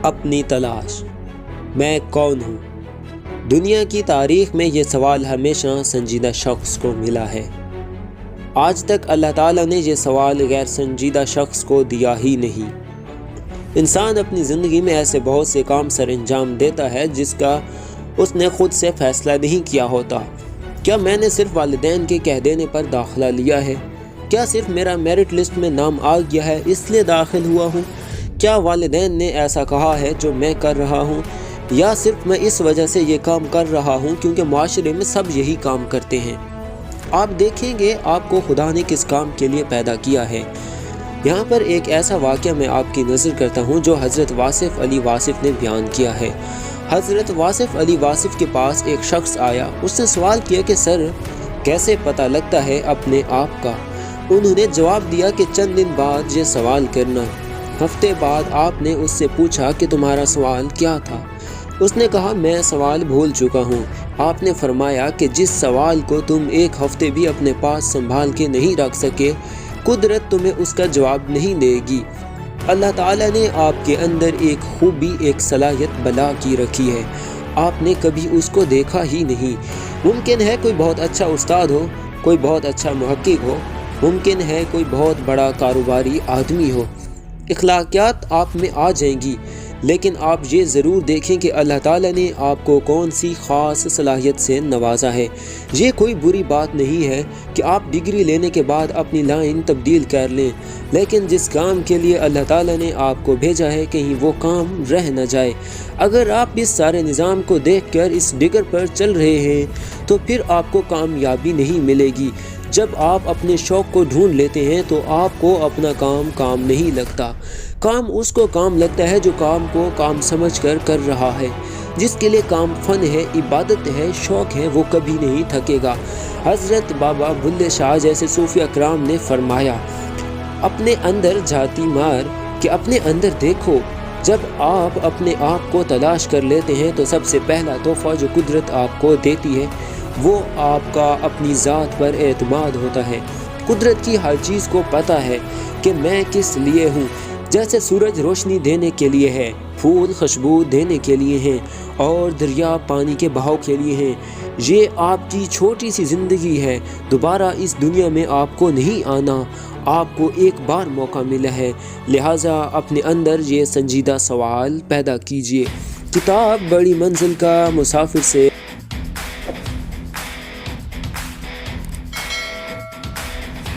اپنی تلاش، میں کون ہوں؟ دنیا کی تاریخ میں یہ سوال ہمیشہ سنجیدہ شخص کو ملا ہے۔ آج تک اللہ تعالیٰ نے یہ سوال غیر سنجیدہ شخص کو دیا ہی نہیں۔ انسان اپنی زندگی میں ایسے بہت سے کام سر انجام دیتا ہے جس کا اس نے خود سے فیصلہ نہیں کیا ہوتا۔ کیا میں نے صرف والدین کے کہہ دینے پر داخلہ لیا ہے؟ کیا صرف میرا میرٹ لسٹ میں نام آ گیا ہے اس لیے داخل ہوا ہوں؟ کیا والدین نے ایسا کہا ہے جو میں کر رہا ہوں، یا صرف میں اس وجہ سے یہ کام کر رہا ہوں کیونکہ معاشرے میں سب یہی کام کرتے ہیں؟ آپ دیکھیں گے آپ کو خدا نے کس کام کے لیے پیدا کیا ہے۔ یہاں پر ایک ایسا واقعہ میں آپ کی نظر کرتا ہوں جو حضرت واصف علی واصف نے بیان کیا ہے۔ حضرت واصف علی واصف کے پاس ایک شخص آیا، اس نے سوال کیا کہ سر کیسے پتہ لگتا ہے اپنے آپ کا؟ انہوں نے جواب دیا کہ چند دن بعد یہ سوال کرنا۔ ہفتے بعد آپ نے اس سے پوچھا کہ تمہارا سوال کیا تھا؟ اس نے کہا میں سوال بھول چکا ہوں۔ آپ نے فرمایا کہ جس سوال کو تم ایک ہفتے بھی اپنے پاس سنبھال کے نہیں رکھ سکے، قدرت تمہیں اس کا جواب نہیں دے گی۔ اللہ تعالیٰ نے آپ کے اندر ایک خوبی، ایک صلاحیت بلا کی رکھی ہے، آپ نے کبھی اس کو دیکھا ہی نہیں۔ ممکن ہے کوئی بہت اچھا استاد ہو، کوئی بہت اچھا محقق ہو، ممکن ہے کوئی بہت بڑا کاروباری آدمی ہو، اخلاقیات آپ میں آ جائیں گی، لیکن آپ یہ ضرور دیکھیں کہ اللہ تعالیٰ نے آپ کو کون سی خاص صلاحیت سے نوازا ہے۔ یہ کوئی بری بات نہیں ہے کہ آپ ڈگری لینے کے بعد اپنی لائن تبدیل کر لیں، لیکن جس کام کے لیے اللہ تعالیٰ نے آپ کو بھیجا ہے کہیں وہ کام رہ نہ جائے۔ اگر آپ اس سارے نظام کو دیکھ کر اس ڈگر پر چل رہے ہیں تو پھر آپ کو کامیابی نہیں ملے گی۔ جب آپ اپنے شوق کو ڈھونڈ لیتے ہیں تو آپ کو اپنا کام نہیں لگتا۔ کام اس کو کام لگتا ہے جو کام کو کام سمجھ کر رہا ہے۔ جس کے لیے کام فن ہے، عبادت ہے، شوق ہے، وہ کبھی نہیں تھکے گا۔ حضرت بابا بلے شاہ جیسے صوفیہ کرام نے فرمایا، اپنے اندر جھاتی مار کہ اپنے اندر دیکھو۔ جب آپ اپنے آپ کو تلاش کر لیتے ہیں تو سب سے پہلا تحفہ جو قدرت آپ کو دیتی ہے وہ آپ کا اپنی ذات پر اعتماد ہوتا ہے۔ قدرت کی ہر چیز کو پتہ ہے کہ میں کس لیے ہوں۔ جیسے سورج روشنی دینے کے لیے ہے، پھول خوشبو دینے کے لیے ہیں، اور دریا پانی کے بہاؤ کے لیے ہیں۔ یہ آپ کی چھوٹی سی زندگی ہے، دوبارہ اس دنیا میں آپ کو نہیں آنا، آپ کو ایک بار موقع ملا ہے، لہٰذا اپنے اندر یہ سنجیدہ سوال پیدا کیجئے۔ کتاب بڑی منزل کا مسافر سے